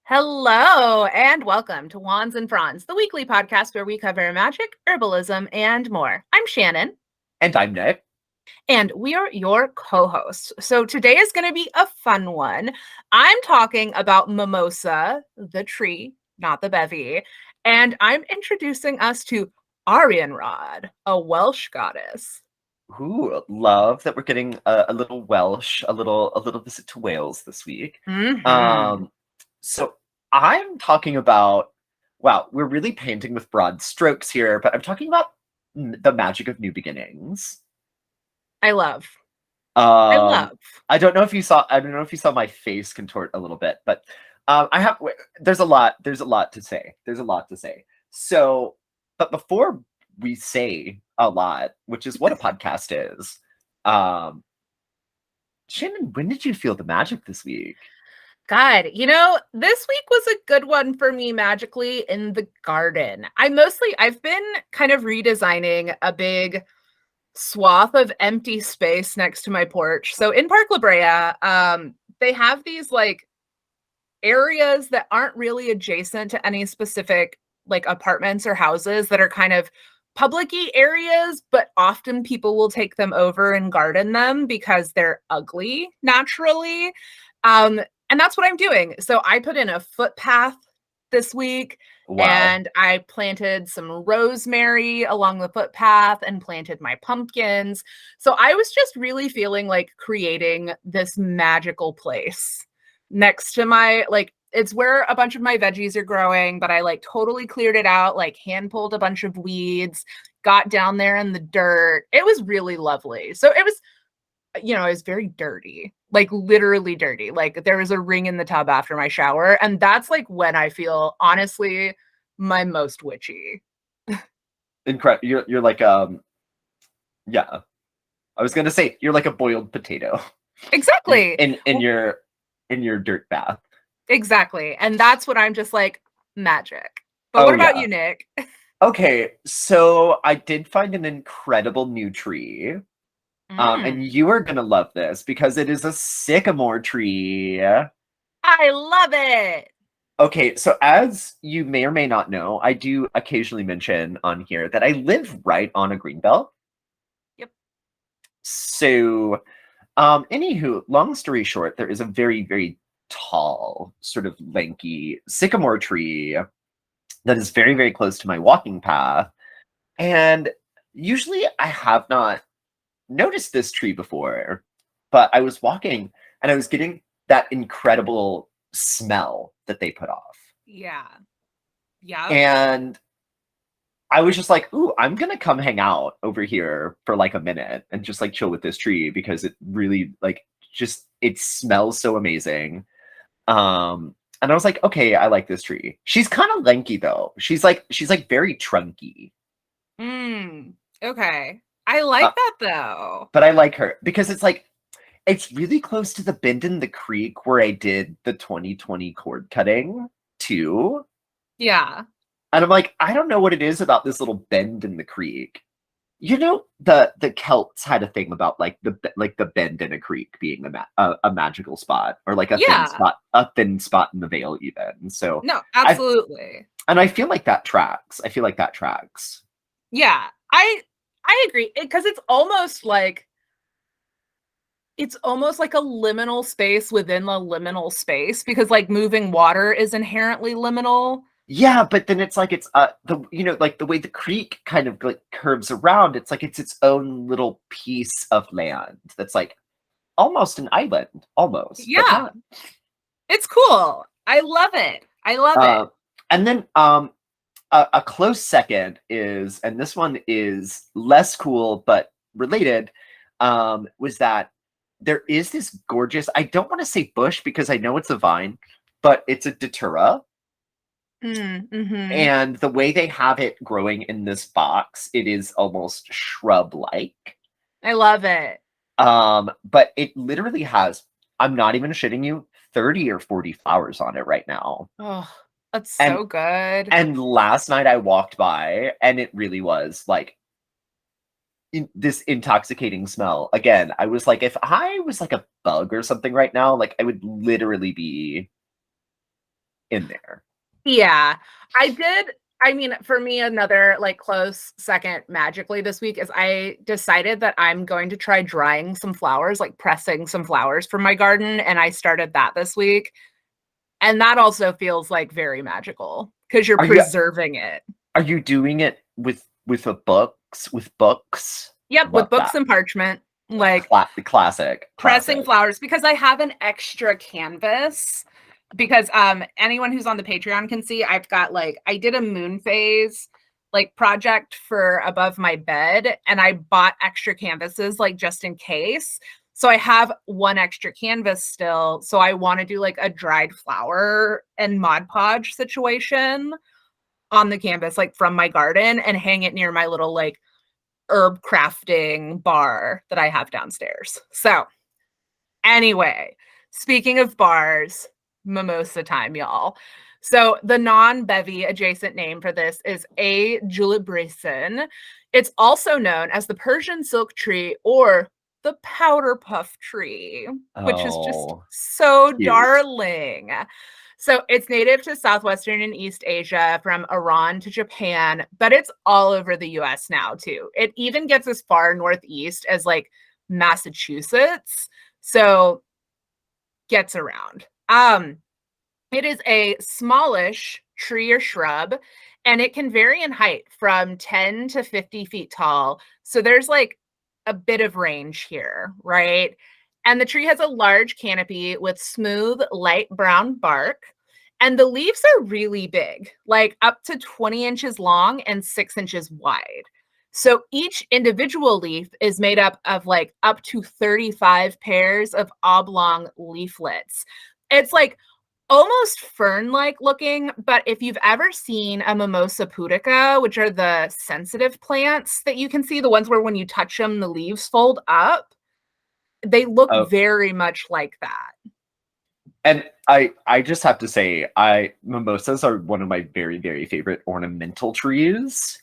Hello and welcome to Wands and Fronds, the weekly podcast where we cover magic, herbalism, and more. I'm Shannon, And I'm Nick. and we are your co hosts. So today is going to be a fun one. I'm talking about Mimosa, the tree, not the bevy, and I'm introducing us to Arianrod, a Welsh goddess. Ooh, love that we're getting a little Welsh, a little visit to Wales this week. Hmm. Um, so I'm talking about, wow, we're really painting with broad strokes here, but I'm talking about the magic of new beginnings. I love. I Um, love. I don't know if you saw my face contort a little bit, but there's a lot to say. There's a lot to say. So, but before we say a lot, which is what a podcast is, um, Shannon, when did you feel the magic this week? God, this week was a good one for me magically in the garden. I've been kind of redesigning a big swath of empty space next to my porch. So in Park La Brea, they have these like areas that aren't really adjacent to any specific like apartments or houses that are kind of public-y areas, but often people will take them over and garden them because they're ugly naturally. Um, and that's what I'm doing. So I put in a footpath this week Wow. and I planted some rosemary along the footpath and planted my pumpkins. So I was just really feeling like creating this magical place next to my like it's where a bunch of my veggies are growing, but I like totally cleared it out, like hand pulled a bunch of weeds, got down there in the dirt. It was really lovely. So it was, it was very dirty, like literally dirty. Like there was a ring in the tub after my shower. And that's like when I feel honestly my most witchy. Incredible. You're like yeah. I was gonna say you're like a boiled potato in Exactly. in in your in your dirt bath. Exactly. And that's what I'm just like magic. But what Oh about yeah. you, Nick? Okay, so I did find an incredible new tree. And Mm, you are gonna love this because it is a sycamore tree. I love it. Okay, so as you may or may not know, I do occasionally mention on here that I live right on a green belt. Yep. So, anywho, long story short, there is a very, very tall, sort of lanky sycamore tree that is very, very close to my walking path. And usually I have not noticed this tree before, but I was walking and I was getting that incredible smell that they put off. Yeah. Yep. And I was just like, ooh, I'm gonna come hang out over here for like a minute and just like chill with this tree because it really like just it smells so amazing. And I was like, okay, I like this tree. She's kind of lanky though. She's like very trunky. Okay. I Uh, like that though. but I like her because it's really close to the bend in the creek where I did the 2020 cord cutting too. Yeah. And I'm like, I don't know what it is about this little bend in the creek. You know, the Celts had a thing about like the bend in a creek being a magical spot or like Yeah. a thin spot in the Vale even. So No, I absolutely. and I feel like that tracks. I feel like that tracks. Yeah. I agree because it's almost like a liminal space within the liminal space because like moving water is inherently liminal. Yeah, but then it's the like the way the creek kind of like curves around, it's like it's its own little piece of land that's like almost an island, almost, but Yeah. not. It's cool. I love it. I love it. Uh, and then a close second is, and this one is less cool but related, was that there is this gorgeous, I don't want to say bush because I know it's a vine, but it's a datura. Mm-hmm. And the way they have it growing in this box, it is almost shrub-like. I love it. But it literally has, I'm not even shitting you, 30 or 40 flowers on it right now. Oh, that's And so good. and last night I walked by and it really was like this intoxicating smell. Again, I was like, if I was like a bug or something right now, like I would literally be in there. Yeah, I did. I mean, for me, another like close second magically this week is I decided that I'm going to try drying some flowers, like pressing some flowers from my garden. And I started that this week. And that also feels like very magical because you're Are you preserving it. are you doing it with a books with books? Yep, with Love books that. and parchment, like Classic. pressing Classic. flowers because I have an extra canvas. Because anyone who's on the Patreon can see I've got like I did a moon phase like project for above my bed and I bought extra canvases like just in case. So I have one extra canvas still. So I want to do like a dried flower and Mod Podge situation on the canvas, like from my garden, and hang it near my little like herb crafting bar that I have downstairs. So anyway, speaking of bars, mimosa time, y'all. So the non-bevy adjacent name for this is A. julibrisson. It's also known as the Persian silk tree or the powder puff tree, which is just Oh, so cute. darling. So it's native to Southwestern and East Asia from Iran to Japan, but it's all over the US now too. It even gets as far northeast as like Massachusetts. So gets around. It is a smallish tree or shrub, and it can vary in height from 10 to 50 feet tall. So there's like a bit of range here, right? And the tree has a large canopy with smooth, light brown bark. And the leaves are really big, like up to 20 inches long and 6 inches wide. So each individual leaf is made up of like up to 35 pairs of oblong leaflets. It's like almost fern-like looking, but if you've ever seen a Mimosa pudica, which are the sensitive plants that you can see, the ones where when you touch them, the leaves fold up, they look Oh, very much like that. and I just have to say, I mimosas are one of my very, very favorite ornamental trees.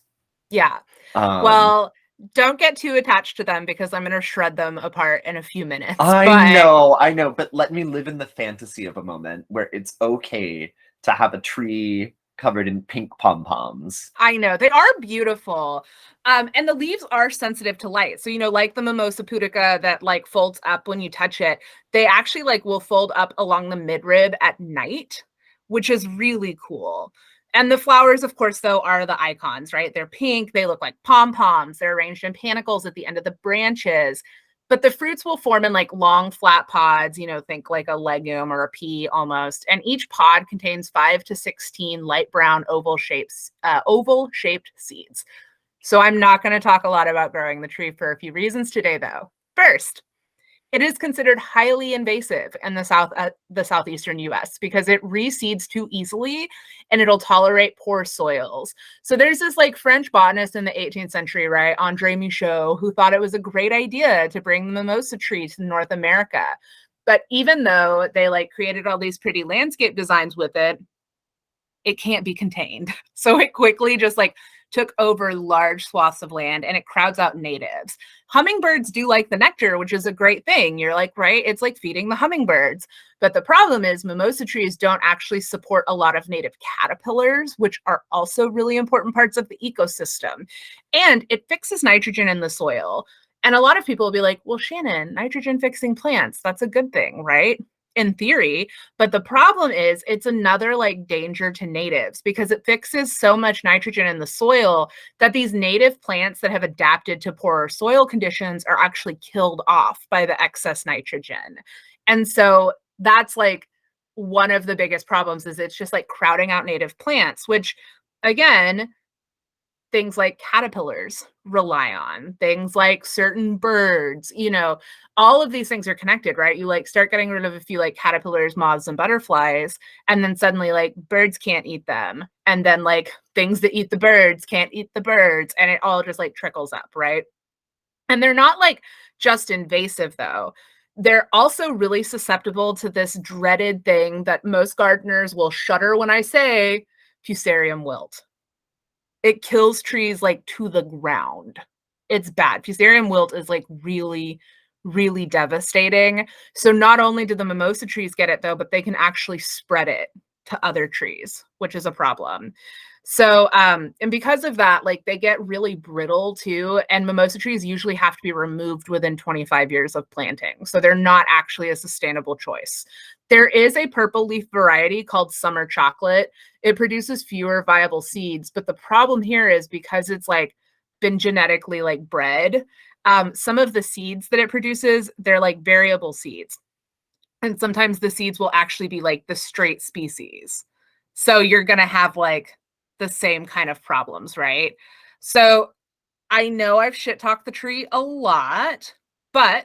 Yeah. Um, Well, don't get too attached to them because I'm going to shred them apart in a few minutes. I know, but let me live in the fantasy of a moment where it's okay to have a tree covered in pink pom-poms. I know they are beautiful. And the leaves are sensitive to light. So, you know, like the Mimosa pudica that like folds up when you touch it, they actually like will fold up along the midrib at night, which is really cool. And the flowers, of course, though, are the icons, right? They're pink, they look like pom-poms, they're arranged in panicles at the end of the branches. But the fruits will form in like long flat pods, you know, think like a legume or a pea almost. And each pod contains 5 to 16 light brown oval shaped seeds. So I'm not going to talk a lot about growing the tree for a few reasons today, though. First, it is considered highly invasive in the southeastern U.S. because it reseeds too easily and it'll tolerate poor soils. So there's this like French botanist in the 18th century, right, André Michaux, who thought it was a great idea to bring the mimosa tree to North America. But even though they like created all these pretty landscape designs with it, it can't be contained. So it quickly just like took over large swaths of land and it crowds out natives. Hummingbirds do like the nectar, which is a great thing. You're like, right? It's like feeding the hummingbirds. But the problem is mimosa trees don't actually support a lot of native caterpillars, which are also really important parts of the ecosystem. And it fixes nitrogen in the soil. And a lot of people will be like, well, Shannon, nitrogen fixing plants, that's a good thing, right? In theory, but the problem is it's another like danger to natives because it fixes so much nitrogen in the soil that these native plants that have adapted to poorer soil conditions are actually killed off by the excess nitrogen. And so that's like one of the biggest problems is it's just like crowding out native plants, which again, things like caterpillars rely on, things like certain birds, you know, all of these things are connected, right? You like start getting rid of a few like caterpillars, moths, and butterflies, and then suddenly like birds can't eat them. And then like things that eat the birds can't eat the birds. And it all just like trickles up, right? And they're not like just invasive though. They're also really susceptible to this dreaded thing that most gardeners will shudder when I say fusarium wilt. It kills trees like to the ground. It's bad. Fusarium wilt is like really, really devastating. So not only do the mimosa trees get it though, but they can actually spread it to other trees, which is a problem. So, and because of that, like they get really brittle too. And mimosa trees usually have to be removed within 25 years of planting. So they're not actually a sustainable choice. There is a purple leaf variety called summer chocolate. It produces fewer viable seeds. But the problem here is because it's like been genetically like bred, some of the seeds that it produces, they're like variable seeds. And sometimes the seeds will actually be like the straight species. So you're going to have like the same kind of problems, right? So I know I've shit talked the tree a lot, but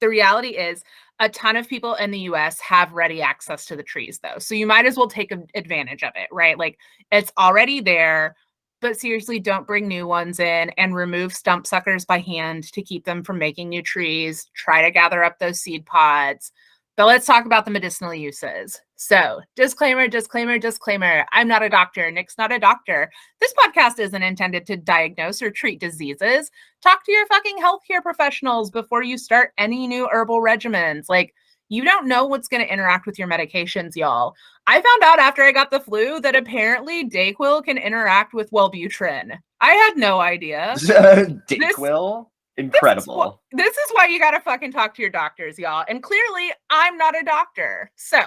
the reality is a ton of people in the US have ready access to the trees though. So you might as well take advantage of it, right? Like it's already there, but seriously, don't bring new ones in and remove stump suckers by hand to keep them from making new trees. Try to gather up those seed pods. But let's talk about the medicinal uses. So, disclaimer, disclaimer, disclaimer. I'm not a doctor. Nick's not a doctor. This podcast isn't intended to diagnose or treat diseases. Talk to your fucking healthcare professionals before you start any new herbal regimens. Like, you don't know what's going to interact with your medications, y'all. I found out after I got the flu that apparently Dayquil can interact with Wellbutrin. I had no idea. Dayquil? Incredible. This is why you got to fucking talk to your doctors, y'all. And clearly, I'm not a doctor. So,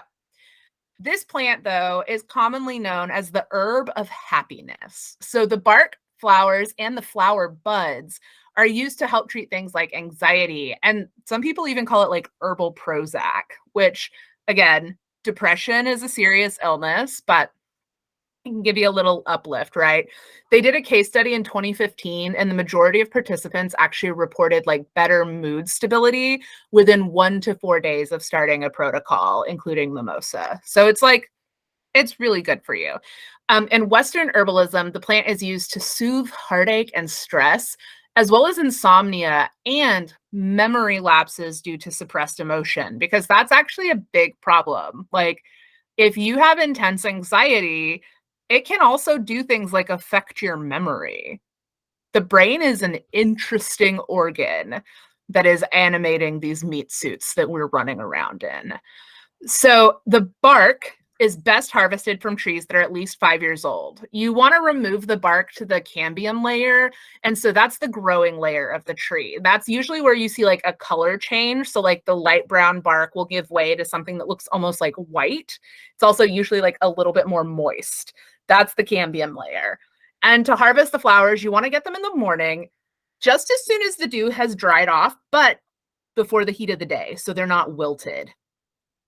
this plant, though, is commonly known as the herb of happiness. So, the bark, flowers, and the flower buds are used to help treat things like anxiety. And some people even call it like herbal Prozac, which, again, depression is a serious illness, but it can give you a little uplift, right? They did a case study in 2015, and the majority of participants actually reported like better mood stability within 1 to 4 days of starting a protocol, including mimosa. So it's like, it's really good for you. In Western herbalism, the plant is used to soothe heartache and stress, as well as insomnia and memory lapses due to suppressed emotion, because that's actually a big problem. Like, if you have intense anxiety, it can also do things like affect your memory. The brain is an interesting organ that is animating these meat suits that we're running around in. So the bark is best harvested from trees that are at least 5 years old. You want to remove the bark to the cambium layer. And so that's the growing layer of the tree. That's usually where you see like a color change. So like the light brown bark will give way to something that looks almost like white. It's also usually like a little bit more moist. That's the cambium layer. And to harvest the flowers, you want to get them in the morning, just as soon as the dew has dried off, but before the heat of the day, so they're not wilted.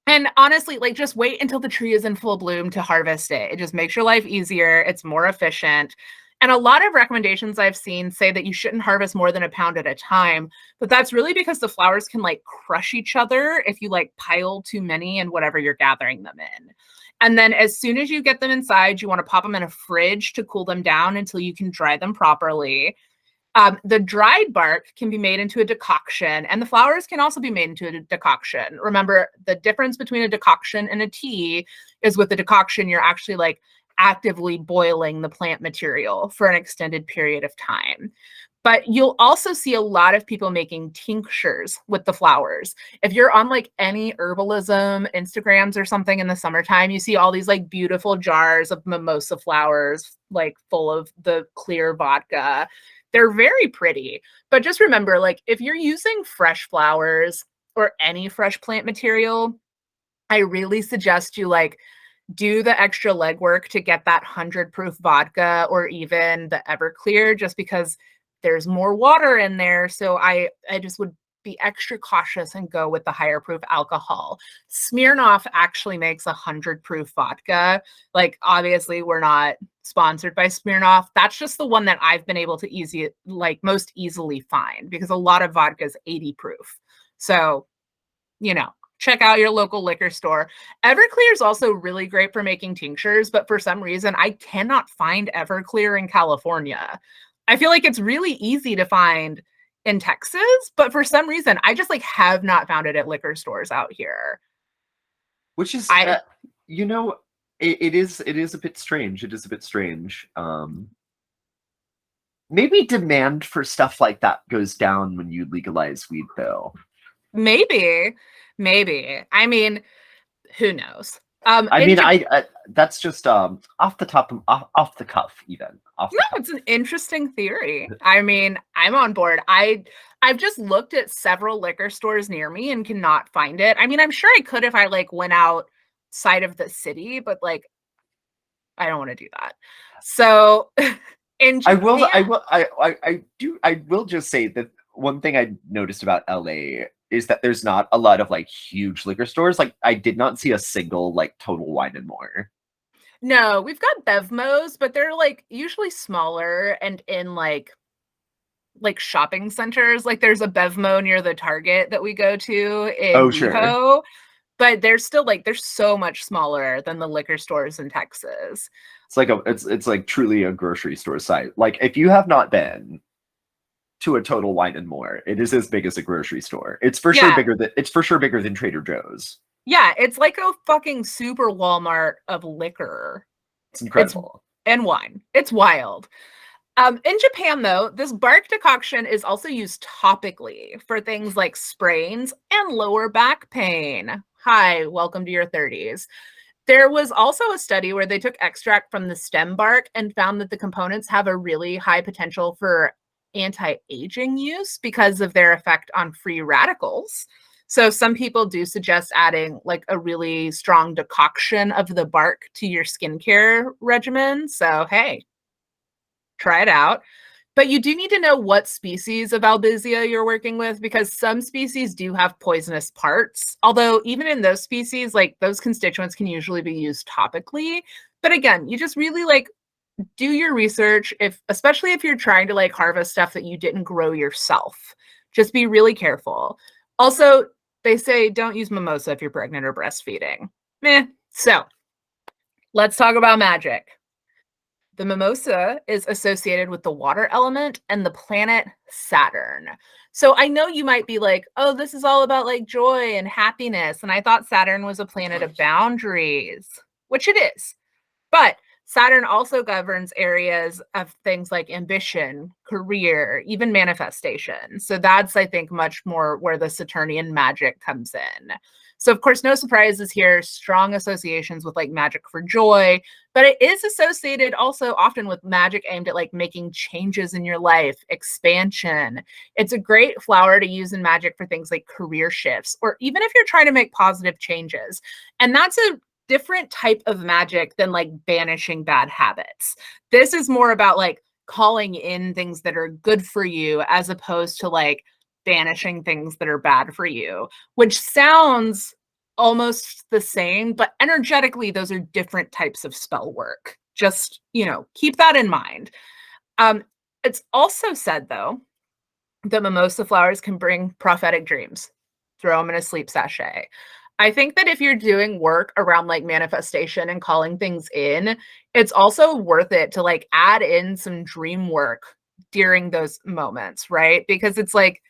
And honestly, like just wait until the tree is in full bloom to harvest it. It just makes your life easier. It's more efficient. And a lot of recommendations I've seen say that you shouldn't harvest more than a pound at a time, but that's really because the flowers can like crush each other if you like pile too many in whatever you're gathering them in. And then as soon as you get them inside, you want to pop them in a fridge to cool them down until you can dry them properly. The dried bark can be made into a decoction, and the flowers can also be made into a decoction. Remember, the difference between a decoction and a tea is with the decoction, you're actually like actively boiling the plant material for an extended period of time. But you'll also see a lot of people making tinctures with the flowers. If you're on like any herbalism Instagrams or something in the summertime, you see all these like beautiful jars of mimosa flowers, like full of the clear vodka. They're very pretty, but just remember, like if you're using fresh flowers or any fresh plant material, I really suggest you like do the extra legwork to get that 100 proof vodka or even the Everclear, just because there's more water in there. So I just would be extra cautious and go with the higher proof alcohol. Smirnoff actually makes 100 proof vodka. Like obviously we're not sponsored by Smirnoff. That's just the one that I've been able to most easily find, because a lot of vodka is 80 proof. So, check out your local liquor store. Everclear is also really great for making tinctures, but for some reason I cannot find Everclear in California. I feel like it's really easy to find in Texas, but for some reason I just have not found it at liquor stores out here. Which is, it is a bit strange. It is a bit strange. Maybe demand for stuff like that goes down when you legalize weed, though. Maybe. I mean, who knows? I In mean, I that's just off the top of, off the cuff, even off No, the cuff. it's an interesting theory. I mean, I'm on board. I've just looked at several liquor stores near me and cannot find it. I mean, I'm sure I could if I like went outside of the city, but like I don't want to do that. So in I will. Japan, I will. I do. I will just say that one thing I noticed about LA is that there's not a lot of like huge liquor stores. Like I did not see a single like Total Wine and More. no, we've got Bevmos, but they're like usually smaller and in like shopping centers. Like there's a Bevmo near the Target that we go to in Oh, sure. WeHo, but they're still like they're so much smaller than the liquor stores in Texas. It's like it's like truly a grocery store site. Like if you have not been to a Total Wine and More, it is as big as a grocery store. Yeah. It's for sure bigger than Trader Joe's. Yeah, it's like a fucking super Walmart of liquor. It's It's incredible. and wine. It's wild. In Japan, though, this bark decoction is also used topically for things like sprains and lower back pain. Hi, welcome to your 30s. There was also a study where they took extract from the stem bark and found that the components have a really high potential for anti-aging use because of their effect on free radicals. So some people do suggest adding like a really strong decoction of the bark to your skincare regimen. So hey, try it out. But you do need to know what species of Albizia you're working with because some species do have poisonous parts. Although even in those species, like those constituents can usually be used topically. But again, you just really like do your research if especially if you're trying to like harvest stuff that you didn't grow yourself. Just be really careful. Also, they say don't use mimosa if you're pregnant or breastfeeding. Meh. So, let's talk about magic. The mimosa is associated with the water element and the planet Saturn. So I know you might be like, oh, this is all about like joy and happiness. And I thought Saturn was a planet of boundaries, which it is. But Saturn also governs areas of things like ambition, career, even manifestation. So that's, I think, much more where the Saturnian magic comes in. So, of course, no surprises here, strong associations with like magic for joy, but it is associated also often with magic aimed at like making changes in your life, expansion. It's a great flower to use in magic for things like career shifts, or even if you're trying to make positive changes. And that's a different type of magic than like banishing bad habits. This is more about like calling in things that are good for you as opposed to like banishing things that are bad for you, which sounds almost the same, but energetically, those are different types of spell work. Just, keep that in mind. It's also said, though, that mimosa flowers can bring prophetic dreams. Throw them in a sleep sachet. I think that if you're doing work around like manifestation and calling things in, it's also worth it to like add in some dream work during those moments, right? Because it's like,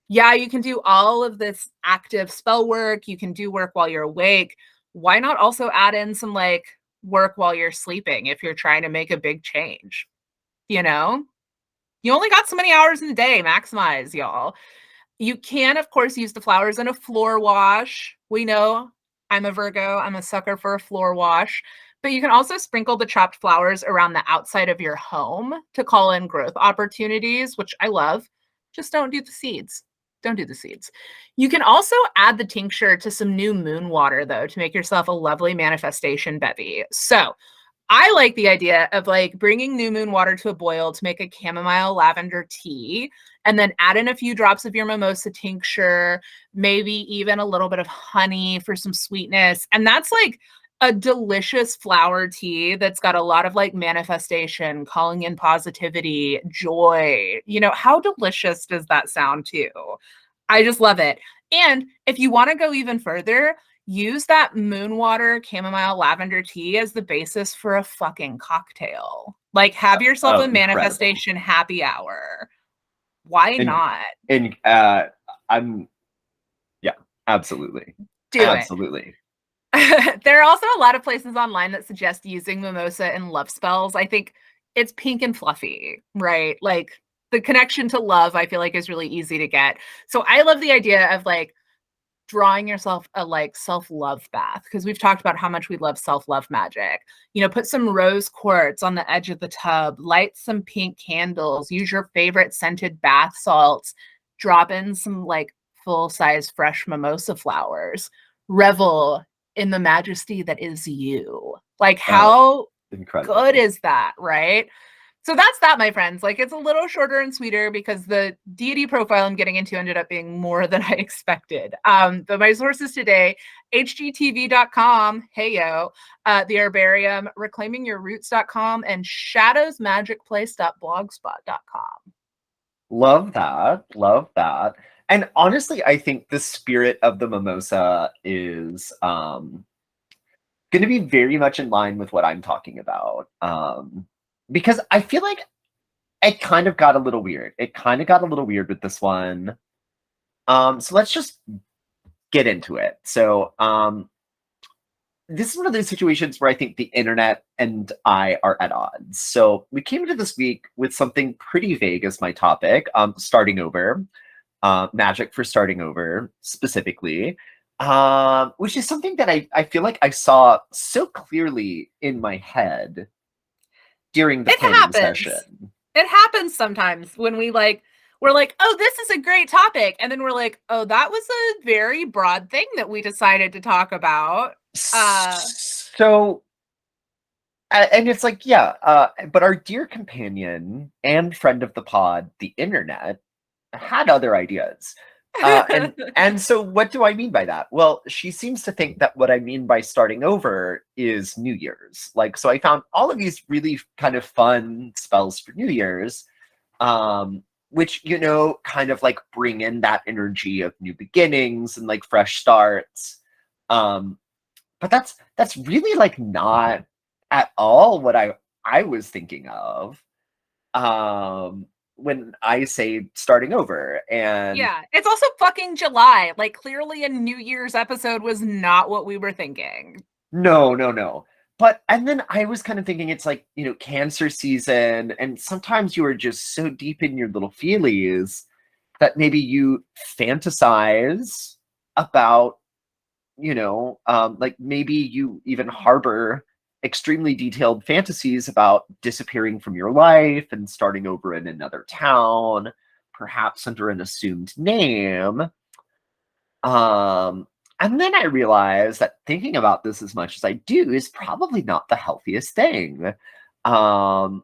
yeah, you can do all of this active spell work, you can do work while you're awake. Why not also add in some like work while you're sleeping if you're trying to make a big change? You know? You only got so many hours in a day, maximize, y'all. You can, of course, use the flowers in a floor wash. We know I'm a Virgo, I'm a sucker for a floor wash. But you can also sprinkle the chopped flowers around the outside of your home to call in growth opportunities, which I love. Just don't do the seeds. Don't do the seeds. You can also add the tincture to some new moon water, though, to make yourself a lovely manifestation bevy. So I like the idea of like bringing new moon water to a boil to make a chamomile lavender tea and then add in a few drops of your mimosa tincture, maybe even a little bit of honey for some sweetness. And that's like a delicious flower tea that's got a lot of like manifestation, calling in positivity, joy. How delicious does that sound to you? I just love it. And if you want to go even further, use that moon water chamomile lavender tea as the basis for a fucking cocktail. Like have yourself Oh, a incredible. manifestation happy hour. Why And not? and I'm yeah, absolutely. Do it. Absolutely. There are also a lot of places online that suggest using mimosa in love spells. I think it's pink and fluffy, right? Like the connection to love, I feel like is really easy to get. So I love the idea of like drawing yourself a like self-love bath, because we've talked about how much we love self-love magic. Put some rose quartz on the edge of the tub, light some pink candles, use your favorite scented bath salts, drop in some like full-size fresh mimosa flowers, revel in the majesty that is you. Like, how Incredible. good is that, right? So that's that, my friends. Like, it's a little shorter and sweeter because the deity profile I'm getting into ended up being more than I expected. But my sources today, hgtv.com, hey yo, The Herbarium, reclaimingyourroots.com, and shadowsmagicplace.blogspot.com. Love that. Love that. And honestly, I think the spirit of the mimosa is going to be very much in line with what I'm talking about. Because I feel like it kind of got a little weird. It kind of got a little weird with this one. So let's just get into it. So this is one of those situations where I think the internet and I are at odds. So we came into this week with something pretty vague as my topic, starting over, magic for starting over specifically, which is something that I feel like I saw so clearly in my head during the planning session. It happens sometimes when we're like, oh, this is a great topic. And then we're like, oh, that was a very broad thing that we decided to talk about. So, and it's like, yeah, but our dear companion and friend of the pod, the internet, had other ideas. And so what do I mean by that? Well, she seems to think that what I mean by starting over is New Year's. Like, so I found all of these really kind of fun spells for New Year's, which, kind of like bring in that energy of new beginnings and like fresh starts. But that's really like not at all what I was thinking of. When I say starting over. And yeah, it's also fucking July. Like, clearly a New Year's episode was not what we were thinking. No. But, and then I was kind of thinking it's like, Cancer season, and sometimes you are just so deep in your little feelies that maybe you fantasize about, like maybe you even harbor extremely detailed fantasies about disappearing from your life and starting over in another town, perhaps under an assumed name. And then I realized that thinking about this as much as I do is probably not the healthiest thing. So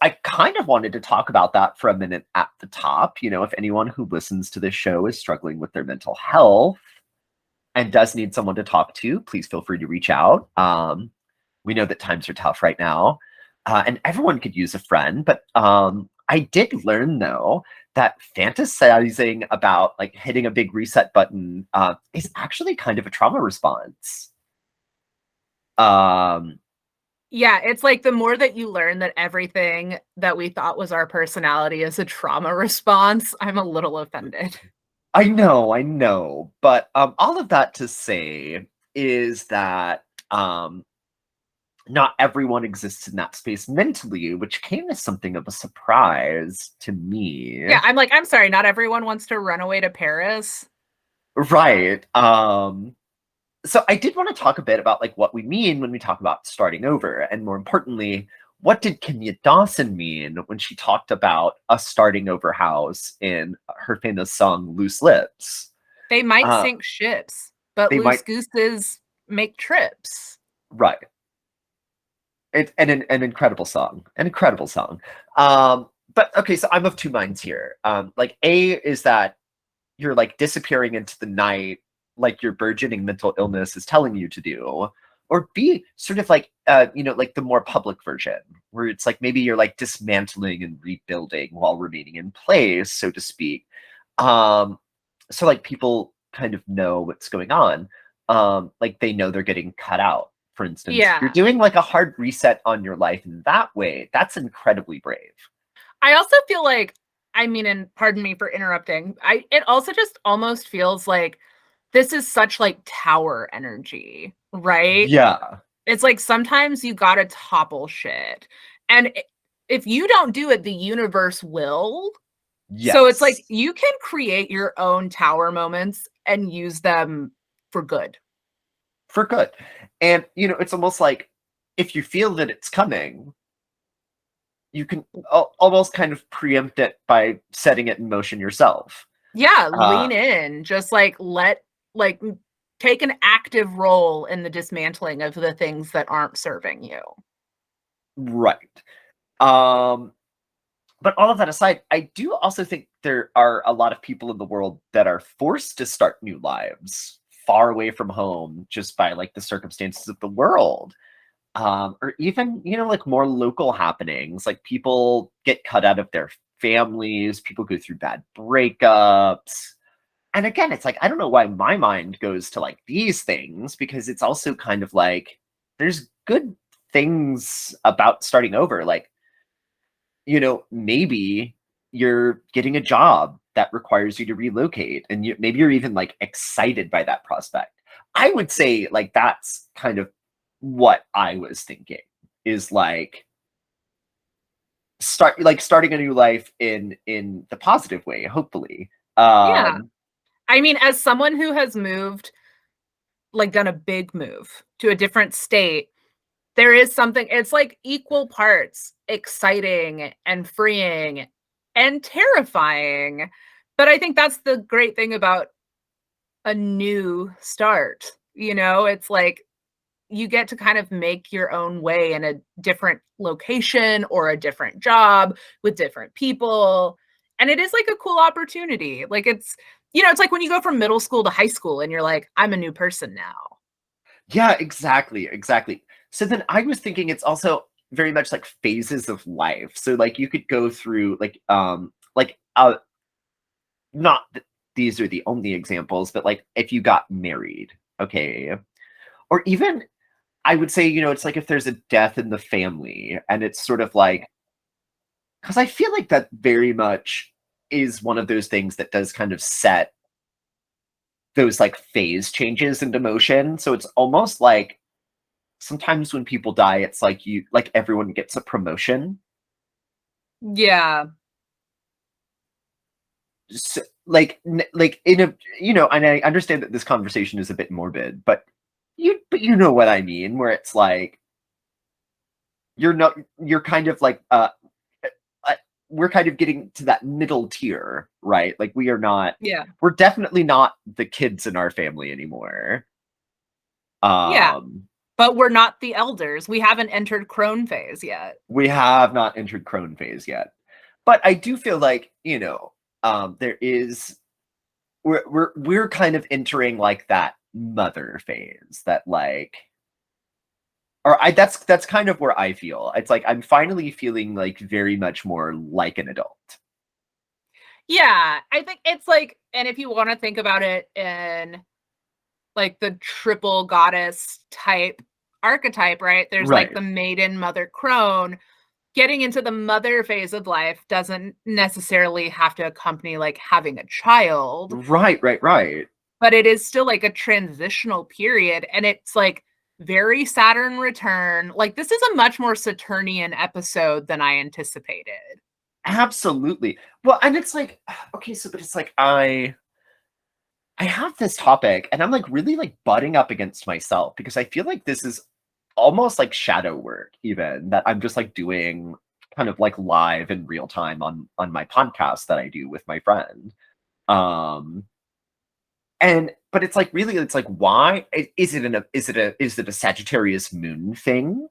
I kind of wanted to talk about that for a minute at the top. If anyone who listens to this show is struggling with their mental health and does need someone to talk to, please feel free to reach out. We know that times are tough right now, and everyone could use a friend. But I did learn, though, that fantasizing about like hitting a big reset button is actually kind of a trauma response. Yeah, it's like the more that you learn that everything that we thought was our personality is a trauma response, I'm a little offended. I know. But all of that to say is that not everyone exists in that space mentally, which came as something of a surprise to me. Yeah, I'm sorry, not everyone wants to run away to Paris. Right. So I did want to talk a bit about like what we mean when we talk about starting over, and more importantly, what did Kenya Dawson mean when she talked about a starting over house in her famous song Loose Lips? They might sink ships, but loose gooses make trips. Right. It's an incredible song. But okay, so I'm of two minds here. Like, A is that you're like disappearing into the night, like your burgeoning mental illness is telling you to do. Or B, sort of like, like the more public version, where it's like maybe you're like dismantling and rebuilding while remaining in place, so to speak. So like people kind of know what's going on. Like they know they're getting cut out. For instance, you're doing like a hard reset on your life in that way. That's incredibly brave. I also feel like, and pardon me for interrupting, it also just almost feels like this is such like tower energy, right? Yeah. It's like sometimes you gotta topple shit. And if you don't do it, the universe will. Yes. So it's like you can create your own tower moments and use them for good. For good. And it's almost like if you feel that it's coming, you can almost kind of preempt it by setting it in motion yourself. Yeah, Uh, lean in. Just like take an active role in the dismantling of the things that aren't serving you. right. Um, but all of that aside, I do also think there are a lot of people in the world that are forced to start new lives far away from home just by like the circumstances of the world. Or even, like more local happenings, like people get cut out of their families, people go through bad breakups. And again, it's like, I don't know why my mind goes to like these things, because it's also kind of like there's good things about starting over. Like, maybe you're getting a job that requires you to relocate, and maybe you're even like excited by that prospect. I would say like that's kind of what I was thinking, is like starting a new life in the positive way, hopefully. Yeah. I mean, as someone who has moved, like done a big move to a different state, there is something, it's like equal parts exciting and freeing and terrifying. But I think that's the great thing about a new start. It's like you get to kind of make your own way in a different location or a different job with different people. And it is like a cool opportunity. Like it's like when you go from middle school to high school and you're like, I'm a new person now. Yeah, exactly. So then I was thinking it's also very much like phases of life. So like you could go through not that these are the only examples, but like if you got married, okay, or even I would say, it's like if there's a death in the family, and it's sort of like, because I feel like that very much is one of those things that does kind of set those like phase changes into motion. So it's almost like sometimes when people die, it's like everyone gets a promotion. Yeah. So, like in a and I understand that this conversation is a bit morbid, but you know what I mean, where it's like you're kind of like uh, we're kind of getting to that middle tier, right? Like Yeah. we're definitely not the kids in our family anymore. Yeah. Um, But we're not the elders. We haven't entered crone phase yet. we have not entered crone phase yet, but I do feel like there is we're kind of entering like that mother phase, that like, or I that's kind of where I feel. It's like I'm finally feeling like very much more like an adult. Yeah. I think it's like, and if you want to think about it in like the triple goddess type archetype, right? There's like Right. the maiden, mother, crone. Getting into the mother phase of life doesn't necessarily have to accompany like having a child, Right. but it is still like a transitional period. And it's like very Saturn return. Like this is a much more Saturnian episode than I anticipated. Absolutely. Well, and it's like, okay, so but it's like I have this topic, and I'm like really like butting up against myself, because I feel like this is almost like shadow work, even that I'm just like doing kind of like live in real time on my podcast that I do with my friend. Um and but it's like really, it's like, why is it a Sagittarius moon thing?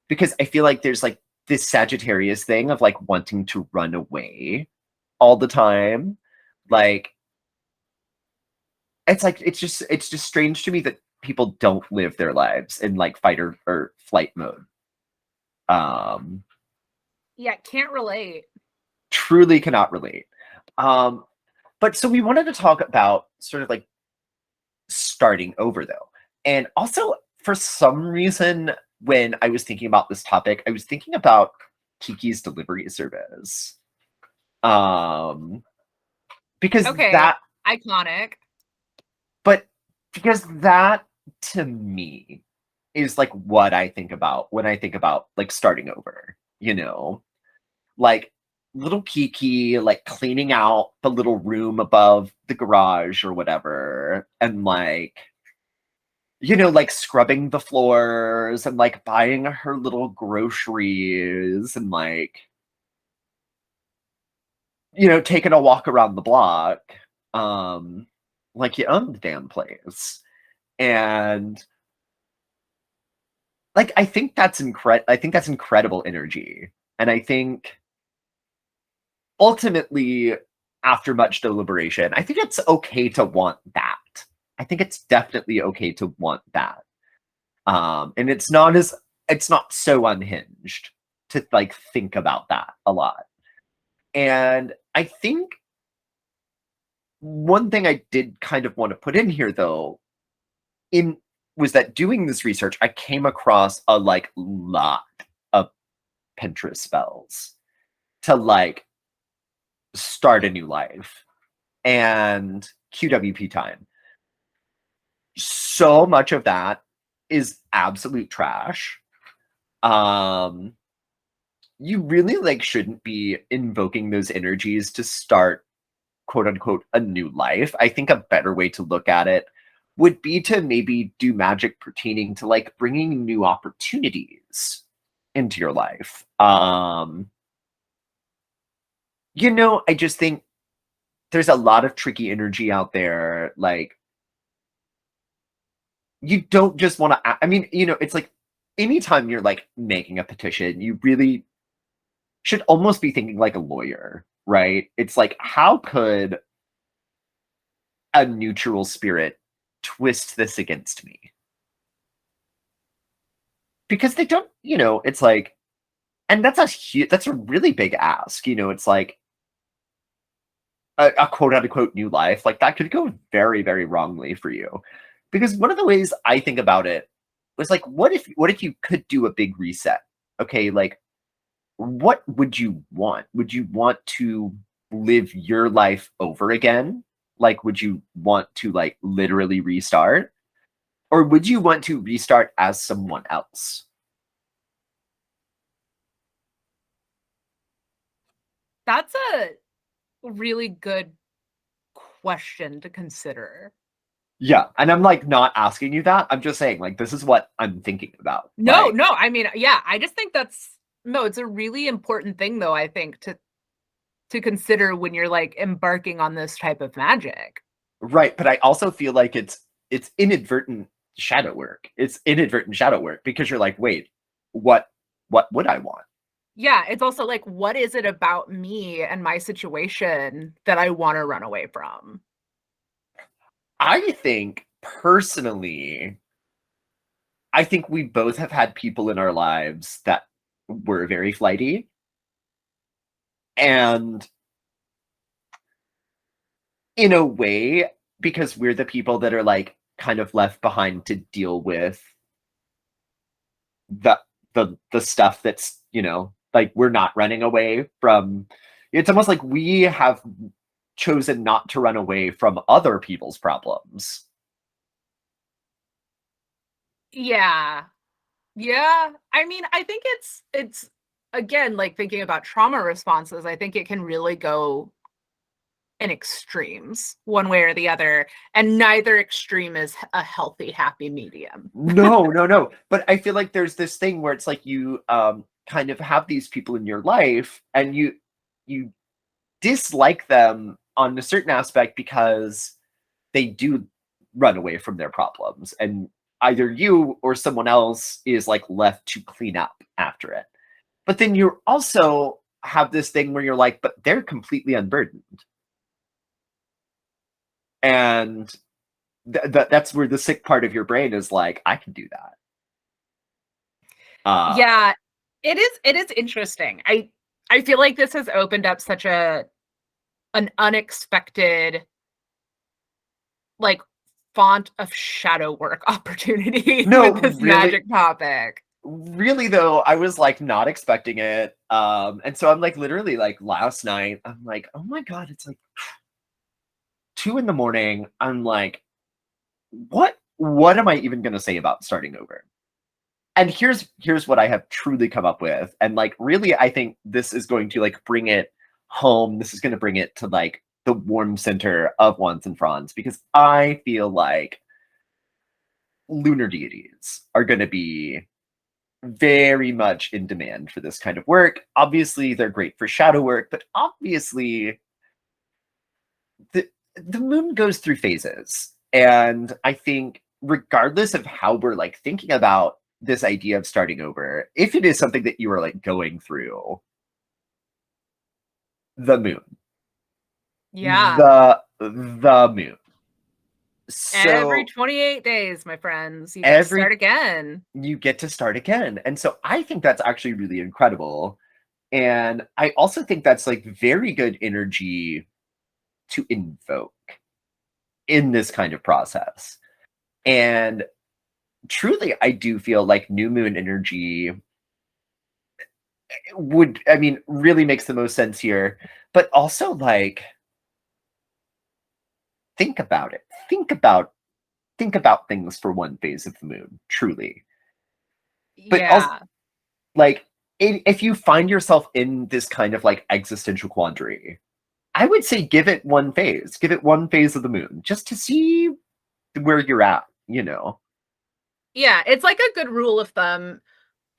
Because I feel like there's like this Sagittarius thing of like wanting to run away all the time. Like it's just strange to me that people don't live their lives in like fight or flight mode. Um Yeah, can't relate. Truly cannot relate. Um but so we wanted to talk about sort of like starting over, though. And also, for some reason, when I was thinking about this topic, I was thinking about Kiki's Delivery Service. Um, because Okay, that, iconic. but because that to me is like what I think about when I think about like starting over, Like little Kiki, like cleaning out the little room above the garage or whatever, and like, you know, like scrubbing the floors and like buying her little groceries and like, you know, taking a walk around the block. Um, like you own the damn place. And like I think that's incredible energy. And I think ultimately, after much deliberation, I think it's okay to want that. I think it's definitely okay to want that. And it's not so unhinged to like think about that a lot. And I think one thing I did kind of want to put in here though, in was that doing this research, I came across a like lot of Pinterest spells to like start a new life and QWP time. So much of that is absolute trash. You really like shouldn't be invoking those energies to start quote unquote a new life. I think a better way to look at it would be to maybe do magic pertaining to like bringing new opportunities into your life. You know, I just think there's a lot of tricky energy out there. Like, you don't just want to, I mean, you know, it's like anytime you're like making a petition, you really should almost be thinking like a lawyer, right? It's like, how could a neutral spirit twist this against me? Because they don't, you know, it's like, and that's a really big ask, you know, it's like a quote unquote new life, like that could go very, very wrongly for you. Because one of the ways I think about it was like, what if you could do a big reset? Okay, like what would you want? Would you want to live your life over again? Like, would you want to like literally restart? Or would you want to restart as someone else? That's a really good question to consider. Yeah. And I'm like not asking you that. I'm just saying, like, this is what I'm thinking about. No, Like, no, I mean, yeah, I just think that's no, it's a really important thing though, I think, to consider when you're like embarking on this type of magic. right. But I also feel like it's inadvertent shadow work. It's inadvertent shadow work because you're like, wait, what what would I want? Yeah, it's also like, what is it about me and my situation that I want to run away from? I think personally, I think we both have had people in our lives that were very flighty. And in a way, because we're the people that are like kind of left behind to deal with the the stuff that's, you know, like we're not running away from, it's almost like we have chosen not to run away from other people's problems. Yeah. Yeah. I mean, I think it's again like thinking about trauma responses, I think it can really go in extremes one way or the other, and neither extreme is a healthy, happy medium. No, no, no. But I feel like there's this thing where it's like you kind of have these people in your life and you dislike them on a certain aspect because they do run away from their problems and either you or someone else is like left to clean up after it. But then you also have this thing where you're like, but they're completely unburdened. And that's where the sick part of your brain is like, I can do that. Uh, Yeah, it is interesting. I feel like this has opened up such an unexpected like font of shadow work opportunity no, with this really, magic topic. really though, I was like not expecting it. And so I'm like literally like last night, I'm like, oh my God, it's like 2 in the morning. I'm like, what am I even gonna say about starting over? And here's what I have truly come up with. And like really, I think this is going to like bring it home. This is going to bring it to like the warm center of Wands and Fronds, because I feel like lunar deities are going to be very much in demand for this kind of work. Obviously, they're great for shadow work, but obviously the moon goes through phases. And I think regardless of how we're like thinking about this idea of starting over, if it is something that you are like going through, the moon, Yeah. the moon. Every So 28 days, my friends, you get to every start again. you get to start again. And so I think that's actually really incredible. And I also think that's like very good energy to invoke in this kind of process. And truly, I do feel like new moon energy would, I mean, really makes the most sense here. But also, like, think about it. Think about things for one phase of the moon, truly. But also, Yeah. like, if you find yourself in this kind of like existential quandary, I would say give it one phase. Give it one phase of the moon just to see where you're at, you know? Yeah, it's like a good rule of thumb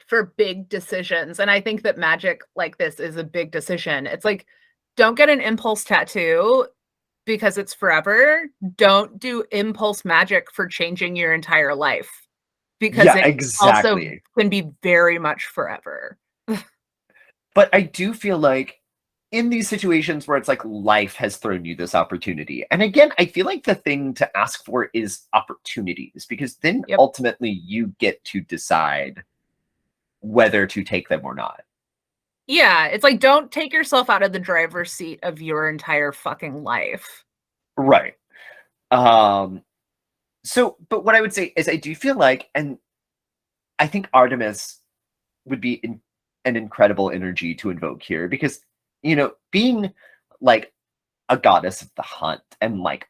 for big decisions. And I think that magic like this is a big decision. It's like, don't get an impulse tattoo because it's forever. Don't do impulse magic for changing your entire life because Yeah, it also exactly. can be very much forever. But I do feel like in these situations where it's like life has thrown you this opportunity. And again, I feel like the thing to ask for is opportunities, because then Yep. ultimately you get to decide whether to take them or not. Yeah, it's like don't take yourself out of the driver's seat of your entire fucking life. Right. Um so but what I would say is I do feel like, and I think Artemis would be an incredible energy to invoke here, because being like a goddess of the hunt and like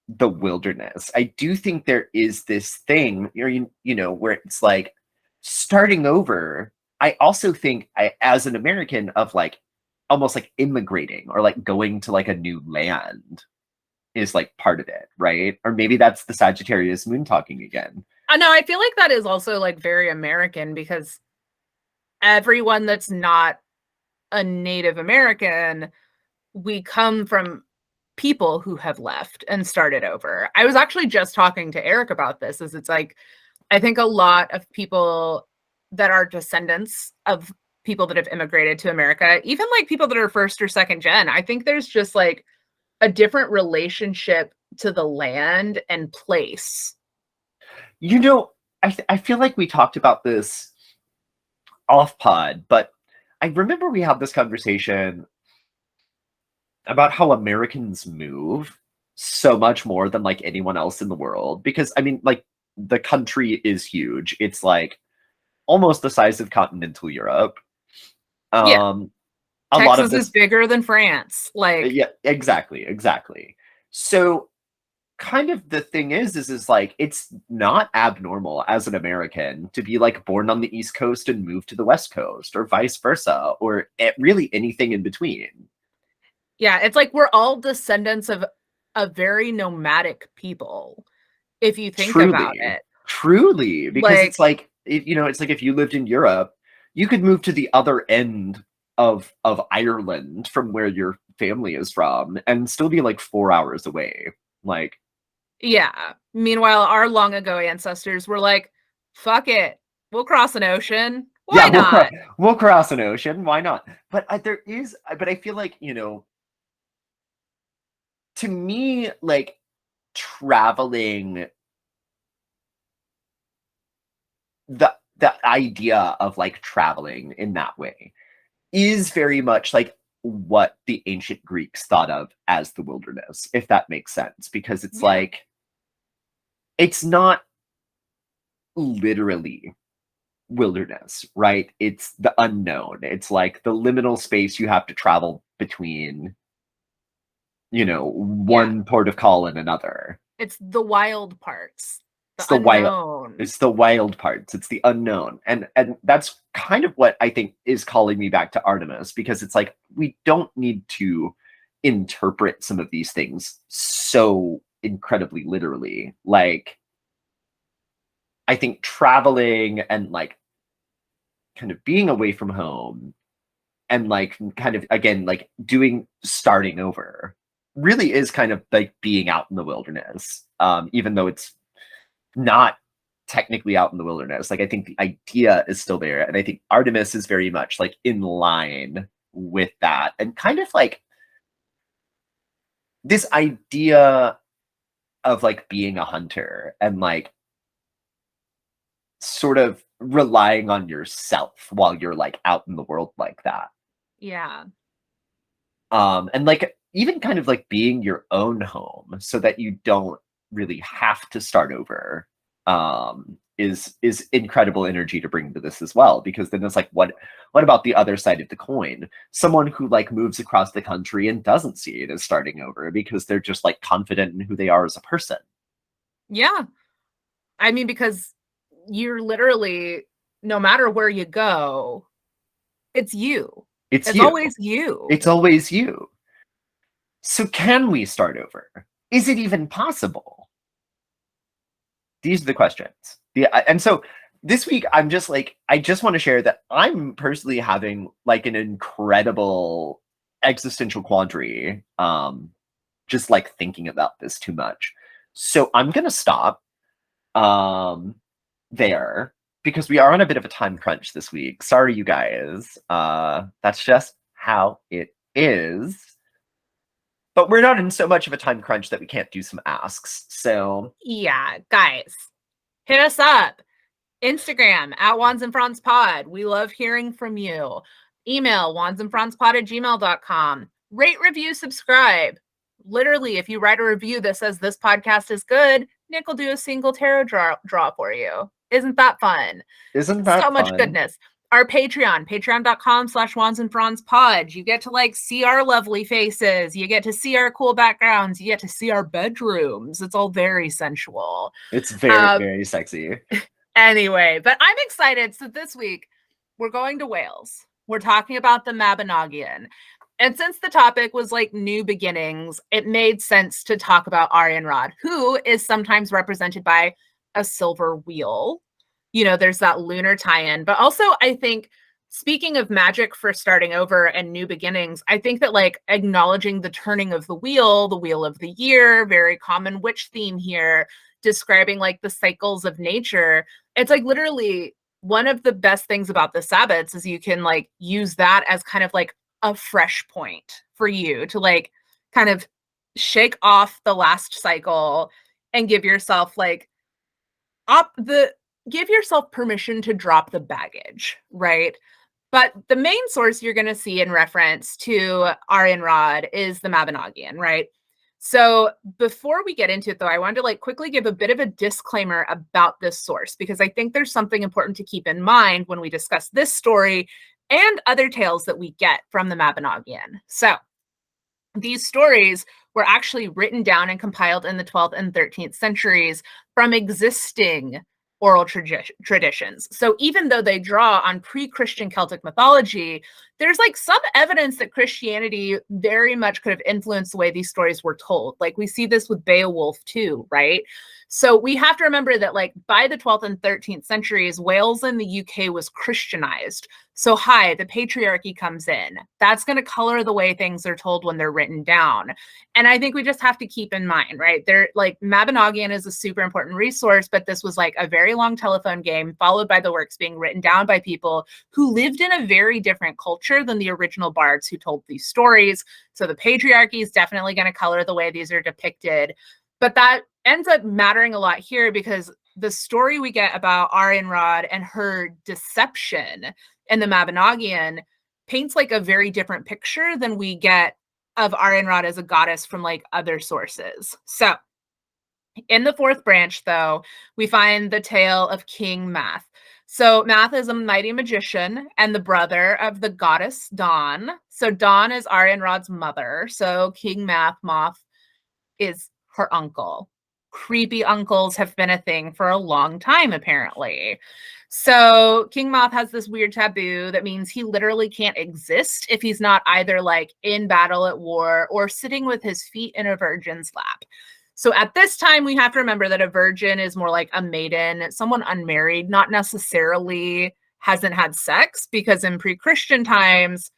the wilderness, I do think there is this thing, where it's like starting over. I also think, as an American, of like almost like immigrating or like going to like a new land is like part of it, right? Or maybe that's the Sagittarius moon talking again. I know, I feel like that is also like very American because everyone that's not a Native American, we come from people who have left and started over. I was actually just talking to Eric about this, is it's like I think a lot of people that are descendants of people that have immigrated to America, even like people that are first or second gen, I think there's just like a different relationship to the land and place. You know, I feel like we talked about this off pod, but I remember we had this conversation about how Americans move so much more than like anyone else in the world. Because I mean, like, the country is huge. It's like almost the size of continental Europe. Yeah, Um, a lot of Texas is this, bigger than France. Like, yeah, exactly. So kind of the thing is like it's not abnormal as an American to be like born on the East Coast and move to the West Coast, or vice versa, or really anything in between. yeah, it's like we're all descendants of a very nomadic people, if you think about Truly, it. truly, because Like, it's like it's like if you lived in Europe, you could move to the other end of Ireland from where your family is from and still be like 4 hours away. Like, yeah. Meanwhile, our long ago ancestors were like, fuck it. We'll cross an ocean. Why yeah, not? we'll cross an ocean. Why not? But but I feel like, to me, like, traveling, the idea of like traveling in that way is very much like what the ancient Greeks thought of as the wilderness, if that makes sense. Because it's Yeah. like, it's not literally wilderness, right? It's the unknown. It's like the liminal space you have to travel between, Yeah. one port of call and another. It's the wild parts. It's The the wild. unknown. It's the wild parts. It's the unknown. And that's kind of what I think is calling me back to Artemis, because it's like we don't need to interpret some of these things so incredibly literally. Like, I think traveling and like kind of being away from home and like kind of again like doing starting over really is kind of like being out in the wilderness, even though it's not technically out in the wilderness. Like, I think the idea is still there, and I think Artemis is very much like in line with that, and kind of like this idea of like being a hunter and like sort of relying on yourself while you're like out in the world like that. Yeah. And like even kind of like being your own home so that you don't really have to start over, is incredible energy to bring to this as well, because then it's like what about the other side of the coin? Someone who like moves across the country and doesn't see it as starting over because they're just like confident in who they are as a person. Yeah. I mean, because you're literally, no matter where you go, it's you. It's It's you. always you. It's always you. So can we start over? Is it even possible? These are the questions. And so this week, I'm just like, I just want to share that I'm personally having like an incredible existential quandary, just like thinking about this too much. So I'm gonna stop there, because we are on a bit of a time crunch this week. Sorry, you guys. That's just how it is. But we're not in so much of a time crunch that we can't do some asks. So Yeah, guys, hit us up. Instagram at Wands and Franz Pod. We love hearing from you. Email wandsandfranzpod@gmail.com. Rate, review, subscribe. Literally, if you write a review that says this podcast is good, Nick will do a single tarot draw for you. Isn't that fun? isn't that So much fun? goodness. Our patreon.com/wandsandfranzpod. You get to like see our lovely faces. You get to see our cool backgrounds. You get to see our bedrooms. It's all very sensual. It's very, very sexy. Anyway, but I'm excited. So this week we're going to Wales. We're talking about the Mabinogion. And since the topic was like new beginnings, it made sense to talk about Arianrhod, who is sometimes represented by a silver wheel. You know, there's that lunar tie-in. But also, I think, speaking of magic for starting over and new beginnings, I think that like acknowledging the turning of the wheel of the year, very common witch theme here, describing like the cycles of nature. It's like literally one of the best things about the Sabbats is you can like use that as kind of like a fresh point for you to like kind of shake off the last cycle and give yourself like give yourself permission to drop the baggage, right? But the main source you're going to see in reference to Arianrhod is the Mabinogion, right? So before we get into it, though, I wanted to like quickly give a bit of a disclaimer about this source, because I think there's something important to keep in mind when we discuss this story and other tales that we get from the Mabinogion. So these stories were actually written down and compiled in the 12th and 13th centuries from existing oral traditions. So even though they draw on pre-Christian Celtic mythology, there's like some evidence that Christianity very much could have influenced the way these stories were told. Like we see this with Beowulf too, right? So we have to remember that like by the 12th and 13th centuries, Wales and the UK was Christianized. So the patriarchy comes in. That's going to color the way things are told when they're written down. And I think we just have to keep in mind, right? They're like Mabinogion is a super important resource, but this was like a very long telephone game followed by the works being written down by people who lived in a very different culture than the original bards who told these stories. So the patriarchy is definitely going to color the way these are depicted. But that ends up mattering a lot here because the story we get about Arianrhod and her deception in the Mabinogion paints like a very different picture than we get of Arianrhod as a goddess from like other sources. So in the fourth branch, though, we find the tale of King Math. So Math is a mighty magician and the brother of the goddess Dawn. So Dawn is Arianrhod's mother. So King Moth is her uncle. creepy uncles have been a thing for a long time, apparently. So King Moth has this weird taboo that means he literally can't exist if he's not either like in battle at war or sitting with his feet in a virgin's lap. So at this time, we have to remember that a virgin is more like a maiden, someone unmarried, not necessarily hasn't had sex, because in pre-Christian times,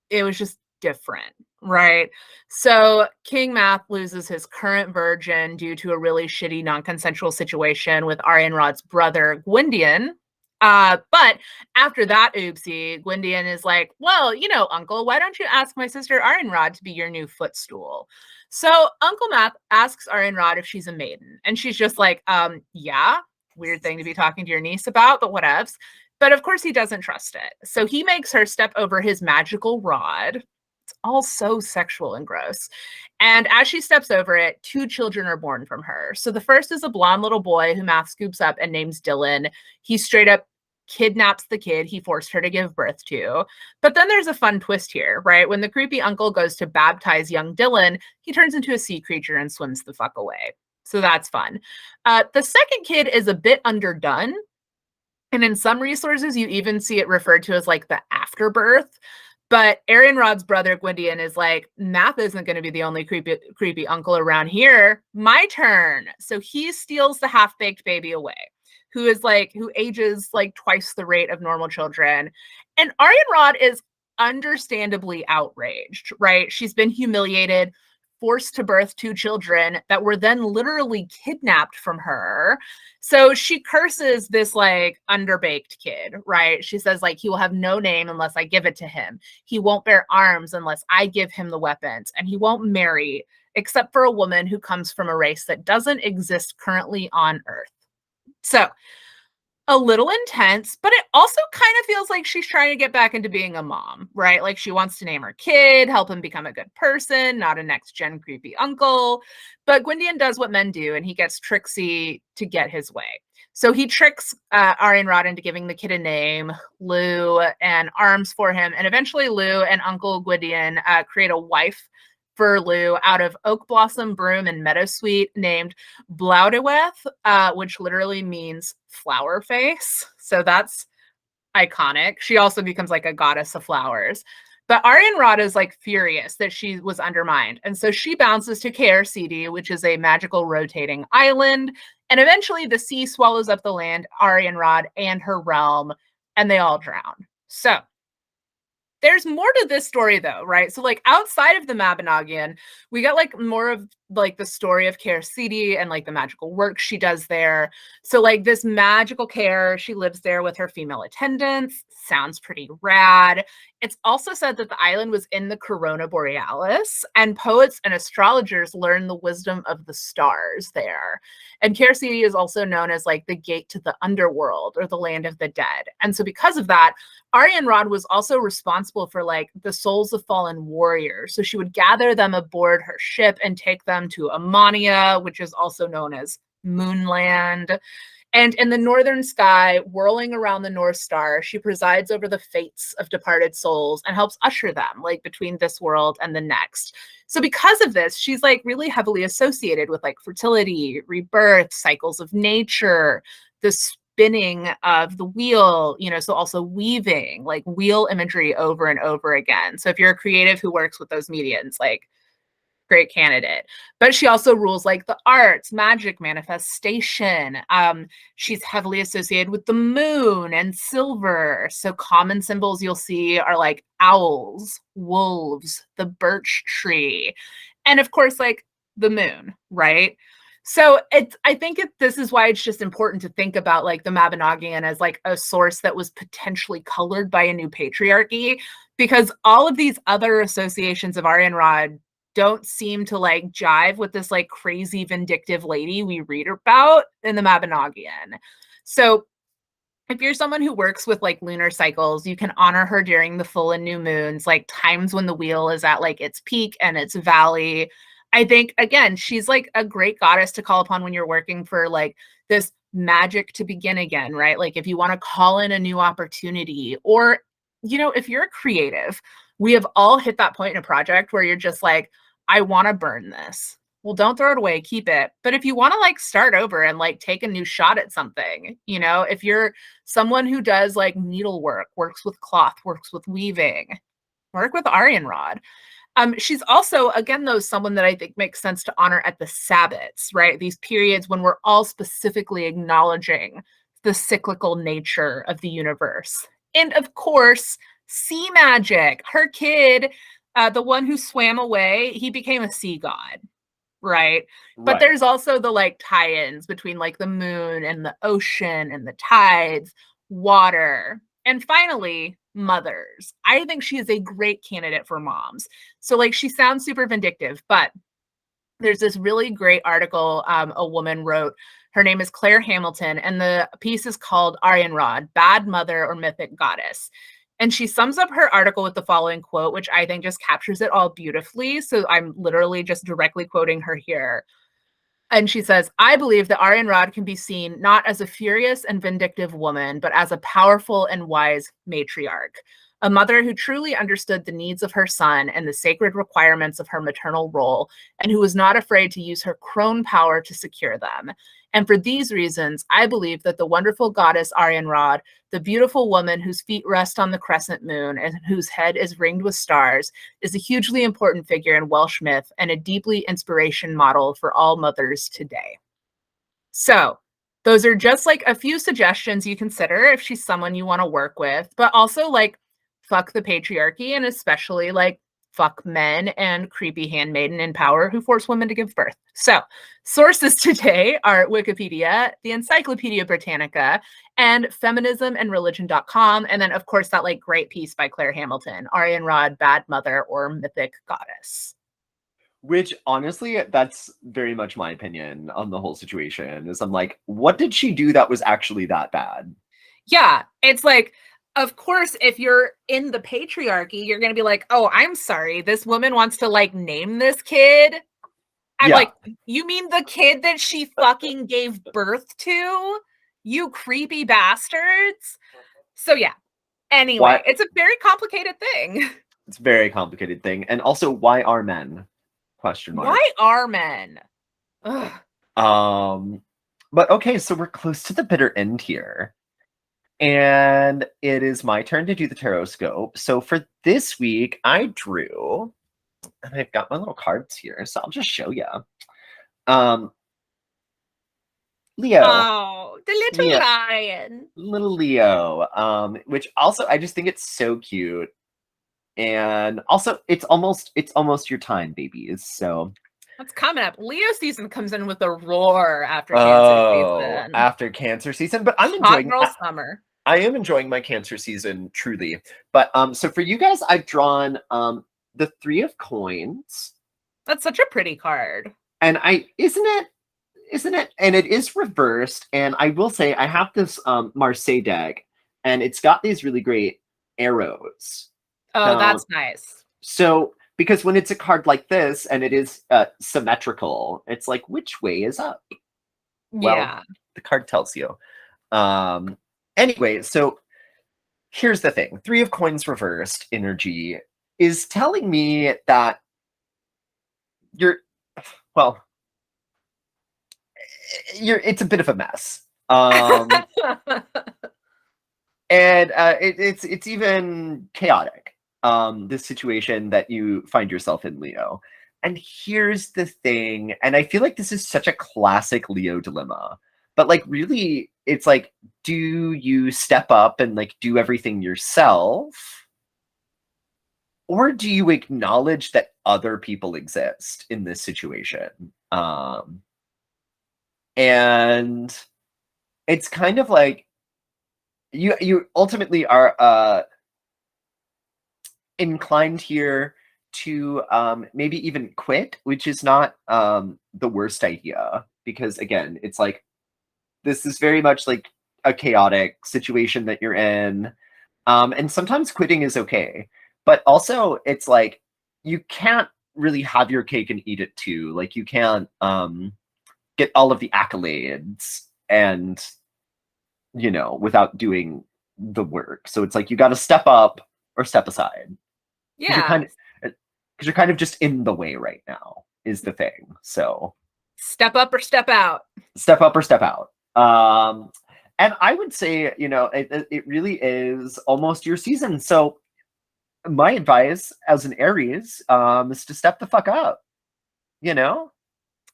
it was just different, right? So King Math loses his current virgin due to a really shitty non-consensual situation with Arianrod's brother, Gwydion. But after that oopsie, Gwydion is like, well, uncle, why don't you ask my sister Arianrod to be your new footstool? So Uncle Math asks Arianrod if she's a maiden. And she's just like, yeah, weird thing to be talking to your niece about, but whatevs. But of course, he doesn't trust it. So he makes her step over his magical rod. It's all so sexual and gross. And as she steps over it, 2 children are born from her. So the first is a blonde little boy who Math scoops up and names Dylan. He straight up kidnaps the kid he forced her to give birth to. But then there's a fun twist here, right? When the creepy uncle goes to baptize young Dylan, he turns into a sea creature and swims the fuck away. So that's fun. The second kid is a bit underdone. And in some resources, you even see it referred to as like the afterbirth. But Arianrod's brother, Gwydion, is like, Math isn't going to be the only creepy uncle around here. My turn. So he steals the half-baked baby away, who ages like twice the rate of normal children. And Arianrod is understandably outraged, right? She's been humiliated, forced to birth 2 children that were then literally kidnapped from her. So she curses this like underbaked kid, right? She says like, he will have no name unless I give it to him. He won't bear arms unless I give him the weapons, and he won't marry except for a woman who comes from a race that doesn't exist currently on Earth. So a little intense, but it also kind of feels like she's trying to get back into being a mom, right? Like she wants to name her kid, help him become a good person, not a next-gen creepy uncle. But Gwydion does what men do, and he gets tricksy to get his way. So he tricks Arianrod into giving the kid a name, Lou, and arms for him. And eventually Lou and Uncle Gwydion create a wife for Lou out of oak blossom, broom, and meadowsweet named Blaudeweth, which literally means flower face. So that's iconic. She also becomes like a goddess of flowers. But Arianrod is like furious that she was undermined. And so she bounces to Caer Sidi, which is a magical rotating island. And eventually the sea swallows up the land, Arianrod, and her realm, and they all drown. So there's more to this story though, right? So like outside of the Mabinogion, we got like more of like the story of Caer Sidi and like the magical work she does there. So like this magical Caer, she lives there with her female attendants. Sounds pretty rad. It's also said that the island was in the Corona Borealis, and poets and astrologers learn the wisdom of the stars there. And Caer Sidi is also known as like the gate to the underworld or the land of the dead. And so because of that, Arianrod was also responsible for like the souls of fallen warriors. So she would gather them aboard her ship and take them to Amania, which is also known as Moonland. And in the northern sky, whirling around the North Star, she presides over the fates of departed souls and helps usher them like between this world and the next. So because of this, she's like really heavily associated with like fertility, rebirth, cycles of nature, the spinning of the wheel, so also weaving, like wheel imagery over and over again. So if you're a creative who works with those mediums, like great candidate. But she also rules like the arts, magic, manifestation. She's heavily associated with the moon and silver. So common symbols you'll see are like owls, wolves, the birch tree, and of course like the moon, right? So this is why it's just important to think about like the Mabinogion as like a source that was potentially colored by a new patriarchy, because all of these other associations of Arianrod don't seem to like jive with this like crazy vindictive lady we read about in the Mabinogion. So if you're someone who works with like lunar cycles, you can honor her during the full and new moons, like times when the wheel is at like its peak and its valley. I think, again, she's like a great goddess to call upon when you're working for like this magic to begin again, right? Like if you want to call in a new opportunity, or, if you're a creative, we have all hit that point in a project where you're just like, I want to burn this. well, don't throw it away, keep it. But if you want to like start over and like take a new shot at something, you know, if you're someone who does like needlework, works with cloth, works with weaving, work with Arianrod. She's also, again, though, someone that I think makes sense to honor at the Sabbats, right? These periods when we're all specifically acknowledging the cyclical nature of the universe. And of course, sea magic. Her kid, the one who swam away, he became a sea god, right? But Right. there's also the like tie-ins between like the moon and the ocean and the tides, water, and finally mothers. I think she is a great candidate for moms. So like she sounds super vindictive, but there's this really great article a woman wrote. Her name is Claire Hamilton, and the piece is called Arianrod, Bad Mother or Mythic Goddess. And she sums up her article with the following quote, which I think just captures it all beautifully. So I'm literally just directly quoting her here. And she says, I believe that Arianrod can be seen not as a furious and vindictive woman, but as a powerful and wise matriarch, a mother who truly understood the needs of her son and the sacred requirements of her maternal role, and who was not afraid to use her crone power to secure them. And for these reasons, I believe that the wonderful goddess Arianrod, the beautiful woman whose feet rest on the crescent moon and whose head is ringed with stars, is a hugely important figure in Welsh myth and a deeply inspiration model for all mothers today. So, those are just like a few suggestions you consider if she's someone you want to work with, but also like fuck the patriarchy and especially like fuck men and creepy handmaiden in power who force women to give birth. So, sources today are Wikipedia, the Encyclopedia Britannica, and feminismandreligion.com. And then, of course, that like great piece by Claire Hamilton, Arianrod, Bad Mother or Mythic Goddess. Which honestly, that's very much my opinion on the whole situation. Is I'm like, what did she do that was actually that bad? Yeah, it's like, of course, if you're in the patriarchy, you're going to be like, oh, I'm sorry, this woman wants to like name this kid. I'm Yeah. like, you mean the kid that she fucking gave birth to? You creepy bastards. So yeah. Anyway, Why? it's a very complicated thing. It's a very complicated thing. And also, why are men? Question mark. Why are men? Ugh. But okay, so we're close to the bitter end here. And it is my turn to do the tarot scope. So for this week, I drew, and I've got my little cards here, so I'll just show you. Leo. Oh, the little Leo. lion. Little Leo. Which also I just think it's so cute. And also it's almost your time, babies. So What's coming up? Leo season comes in with a roar after Cancer season. After Cancer season, but I'm Hot enjoying girl summer. I am enjoying my Cancer season truly. But so for you guys, I've drawn the 3 of coins. That's such a pretty card. And isn't it? And it is reversed. And I will say I have this Marseille deck, and it's got these really great arrows. Oh, that's nice. So because when it's a card like this and it is symmetrical, it's like, which way is up? Well, Yeah. the card tells you. Anyway, so here's the thing. 3 of coins reversed energy is telling me that it's a bit of a mess. And it's even chaotic, this situation that you find yourself in, Leo. And here's the thing, and I feel like this is such a classic Leo dilemma, but like really, it's like, do you step up and like do everything yourself? Or do you acknowledge that other people exist in this situation? And it's kind of like you ultimately are inclined here to maybe even quit, which is not the worst idea, because again, it's like this is very much like a chaotic situation that you're in, and sometimes quitting is okay, but also it's like you can't really have your cake and eat it too. Like you can't get all of the accolades and without doing the work. So it's like you got to step up or step aside. Yeah. Because you're kind of just in the way right now. is the thing. So Step up or step out. step up or step out. And I would say, you know, it really is almost your season. So my advice as an Aries is to step the fuck up, you know?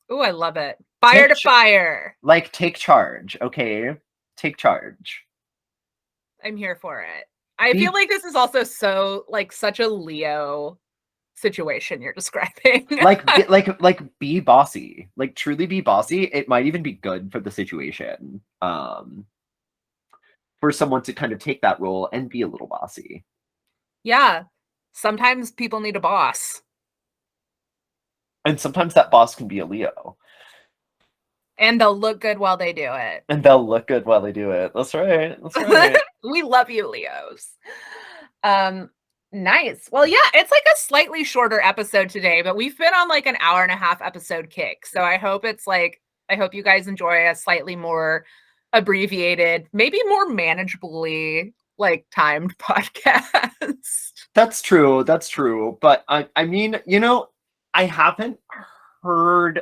Oh, I love it. Fire to fire. Like, take charge, okay? Take charge. I'm here for it. I feel like this is also so like such a Leo situation you're describing. like be bossy. Like truly be bossy. It might even be good for the situation. For someone to kind of take that role and be a little bossy. Yeah. Sometimes people need a boss. And sometimes that boss can be a Leo. And they'll look good while they do it. And they'll look good while they do it. That's right. That's right. We love you, Leos. Nice. Well, yeah, it's like a slightly shorter episode today, but we've been on like an hour and a half episode kick. So I hope you guys enjoy a slightly more abbreviated, maybe more manageably like timed podcast. That's true. That's true. But I mean, you know, I haven't heard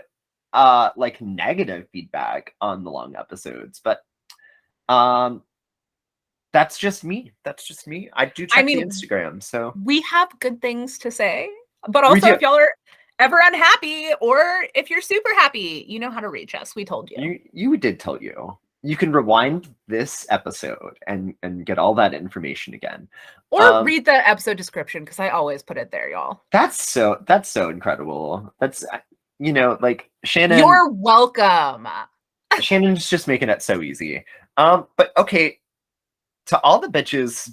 like negative feedback on the long episodes, but that's just me. I do check the Instagram, so we have good things to say. But also, if y'all are ever unhappy or if you're super happy, you know how to reach us. We told you. You did tell you. You can rewind this episode and get all that information again. Or read the episode description, because I always put it there, y'all. That's so incredible. That's, you know, like Shannon. You're welcome. Shannon's just making it so easy. But okay, to all the bitches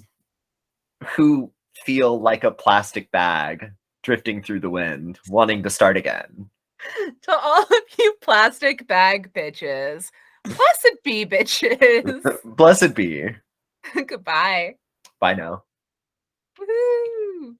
who feel like a plastic bag drifting through the wind, wanting to start again. To all of you plastic bag bitches, blessed be, bitches. Blessed be. Goodbye. Bye now. Woo-hoo.